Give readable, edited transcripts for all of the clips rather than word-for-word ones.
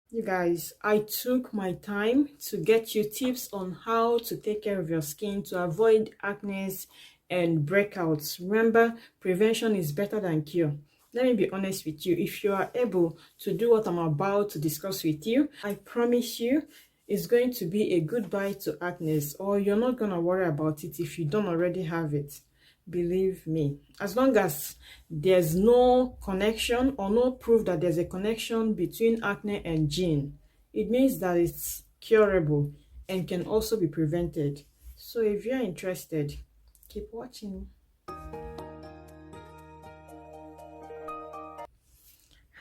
You guys, I took my time to get you tips on how to take care of your skin to avoid acne and breakouts. Remember, prevention is better than cure. Let me be honest with you. If you are able to do what I'm about to discuss with you, I promise you it's going to be a goodbye to acne, or you're not going to worry about it if you don't already have it. Believe me, as long as there's no connection or no proof that there's a connection between acne and gene, it means that it's curable and can also be prevented. So if you're interested, keep watching.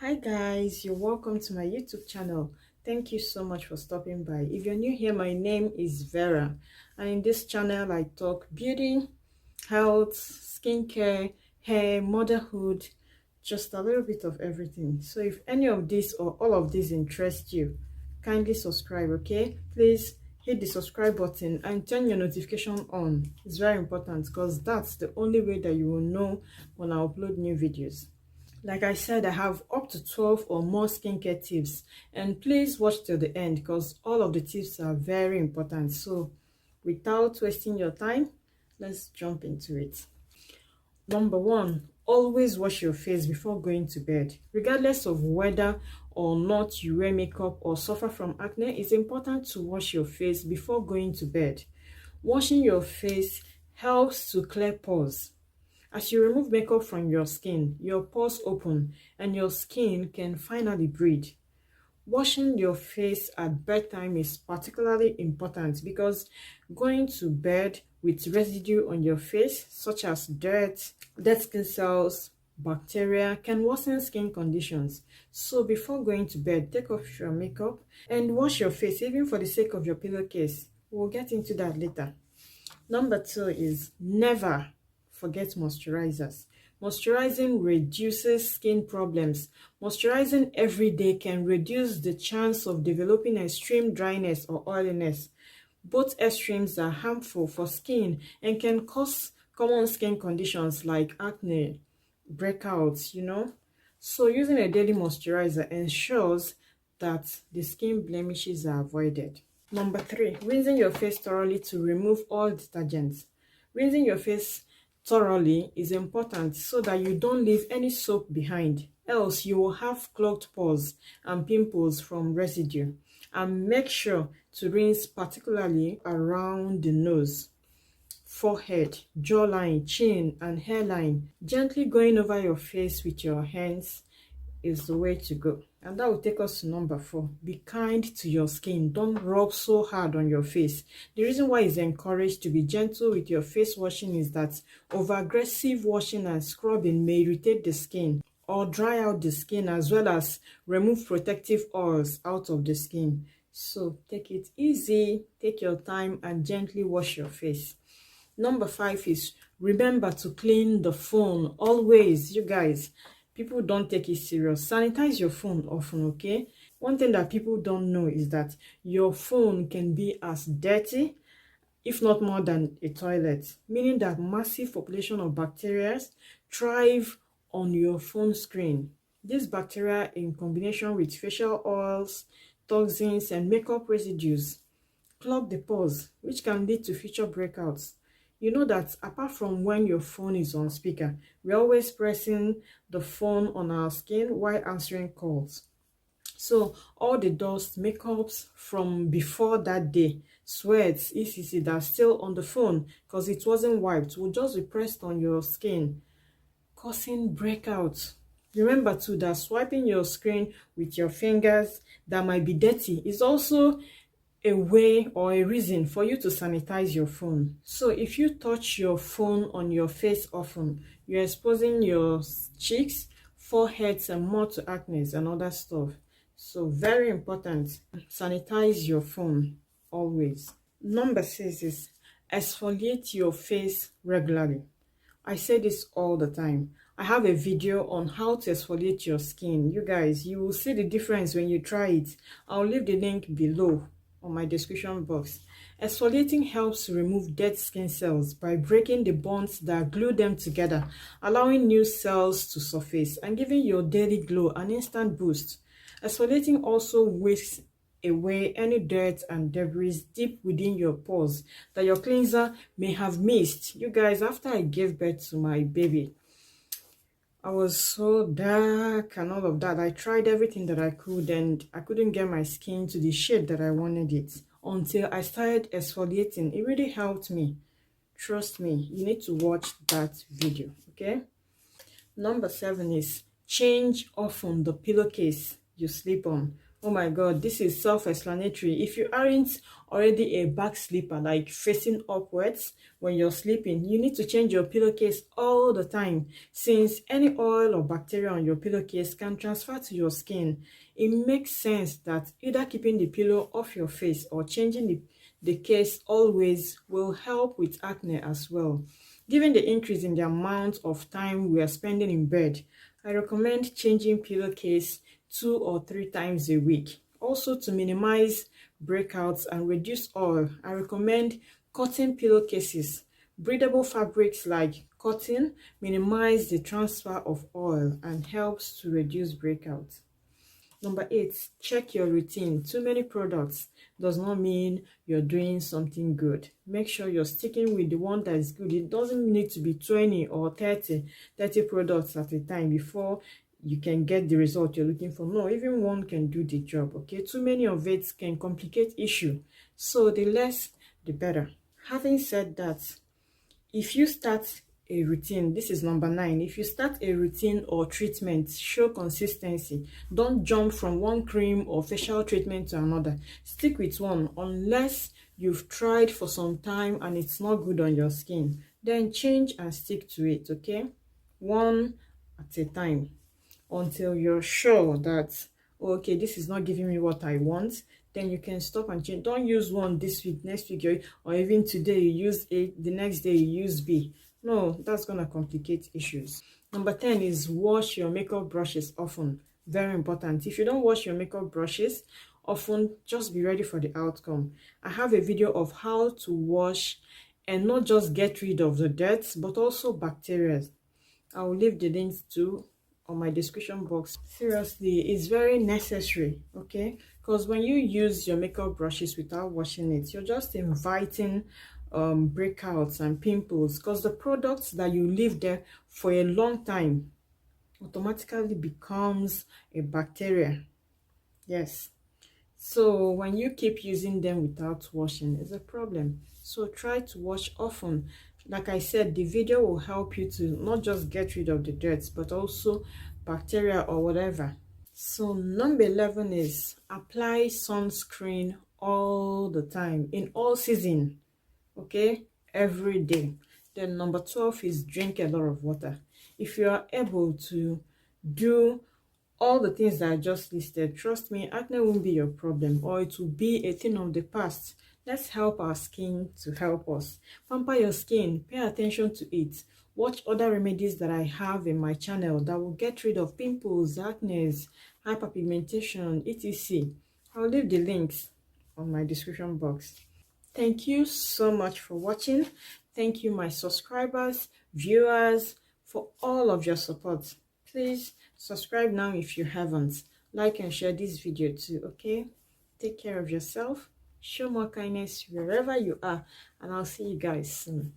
Hi guys, you're welcome to my YouTube channel. Thank you so much for stopping by. If you're new here, my name is Vera, and in this channel I talk beauty, health, skincare, hair, motherhood, just a little bit of everything. So if any of this or all of this interests you, kindly subscribe, okay? Please hit the subscribe button and turn your notification on. It's very important because that's the only way that you will know when I upload new videos. Like I said, I have up to 12 or more skincare tips, and please watch till the end because all of the tips are very important. So without wasting your time, let's jump into it. Number one, always wash your face before going to bed. Regardless of whether or not you wear makeup or suffer from acne, it's important to wash your face before going to bed. Washing your face helps to clear pores. As you remove makeup from your skin, your pores open and your skin can finally breathe. Washing your face at bedtime is particularly important because going to bed with residue on your face, such as dirt, dead skin cells, bacteria, can worsen skin conditions. So before going to bed, take off your makeup and wash your face, even for the sake of your pillowcase. We'll get into that later. Number two is never forget moisturizers. Moisturizing reduces skin problems. Moisturizing every day can reduce the chance of developing extreme dryness or oiliness. Both extremes are harmful for skin and can cause common skin conditions like acne, breakouts. So using a daily moisturizer ensures that the skin blemishes are avoided. Number three, rinsing your face thoroughly to remove all detergents. Rinsing your face thoroughly is important so that you don't leave any soap behind, else you will have clogged pores and pimples from residue. And make sure to rinse particularly around the nose, forehead, jawline, chin, and hairline. Gently going over your face with your hands is the way to go. And that will take us to number four. Be kind to your skin. Don't rub so hard on your face. The reason why it's encouraged to be gentle with your face washing is that over-aggressive washing and scrubbing may irritate the skin or dry out the skin, as well as remove protective oils out of the skin. So take it easy, take your time, and gently wash your face. Number five is remember to clean the phone always. You guys, people don't take it serious. Sanitize your phone often, okay? One thing that people don't know is that your phone can be as dirty, if not more, than a toilet, meaning that massive population of bacteria thrive on your phone screen. These bacteria, in combination with facial oils, toxins, and makeup residues, clog the pores, which can lead to future breakouts. You know that apart from when your phone is on speaker, we're always pressing the phone on our skin while answering calls. So all the dust, makeups from before that day, sweats, etc. that's still on the phone because it wasn't wiped will just be pressed on your skin, causing breakouts. Remember too that swiping your screen with your fingers that might be dirty is also a way or a reason for you to sanitize your phone. So if you touch your phone on your face often, you're exposing your cheeks, foreheads, and more to acne and other stuff. So very important, sanitize your phone always. Number six is exfoliate your face regularly. I say this all the time. I have a video on how to exfoliate your skin. You guys, you will see the difference when you try it. I'll leave the link below on my description box. Exfoliating helps remove dead skin cells by breaking the bonds that glue them together, allowing new cells to surface and giving your daily glow an instant boost. Exfoliating also whisks away any dirt and debris deep within your pores that your cleanser may have missed. You guys, after I gave birth to my baby, I was so dark and all of that. I tried everything that I could and I couldn't get my skin to the shade that I wanted it until I started exfoliating. It really helped me. Trust me, you need to watch that video, okay? Number 7 is change often the pillowcase you sleep on. Oh my god, this is self-explanatory. If you aren't already a back sleeper, like facing upwards when you're sleeping, you need to change your pillowcase all the time, since any oil or bacteria on your pillowcase can transfer to your skin. It makes sense that either keeping the pillow off your face or changing the case always will help with acne as well. Given the increase in the amount of time we are spending in bed, I recommend changing pillowcase 2 or 3 times a week. Also, to minimize breakouts and reduce oil, I recommend cotton pillowcases. Breathable fabrics like cotton minimize the transfer of oil and helps to reduce breakouts. Number 8, check your routine. Too many products does not mean you're doing something good. Make sure you're sticking with the one that is good. It doesn't need to be 20 or 30 products at a time before you can get the result you're looking for. No, even one can do the job, okay? Too many of it can complicate issue. So the less, the better. Having said that, if you start a routine, this is number 9. If you start a routine or treatment, show consistency. Don't jump from one cream or facial treatment to another. Stick with one unless you've tried for some time and it's not good on your skin. Then change and stick to it, okay? One at a time until you're sure that, okay, this is not giving me what I want. Then you can stop and change. Don't use one this week, next week, or even today you use A, the next day you use B. No, that's gonna complicate issues. Number 10 is wash your makeup brushes often. Very important. If you don't wash your makeup brushes often, just be ready for the outcome. I have a video of how to wash and not just get rid of the dirt, but also bacteria. I will leave the links to on my description box. Seriously, it's very necessary, okay? Because when you use your makeup brushes without washing it, you're just inviting breakouts and pimples, because the products that you leave there for a long time automatically becomes a bacteria. Yes, so when you keep using them without washing, it's a problem. So try to wash often. Like I said, the video will help you to not just get rid of the dirt, but also bacteria or whatever. So number 11 is apply sunscreen all the time, in all season, okay, every day. Then number 12 is drink a lot of water. If you are able to do all the things that I just listed, trust me, acne won't be your problem, or it will be a thing of the past. Let's help our skin to help us. Pamper your skin, pay attention to it. Watch other remedies that I have in my channel that will get rid of pimples, acne, hyperpigmentation, etc. I'll leave the links on my description box. Thank you so much for watching. Thank you, my subscribers, viewers, for all of your support. Please subscribe now if you haven't. Like and share this video too, okay? Take care of yourself. Show more kindness wherever you are. And I'll see you guys soon.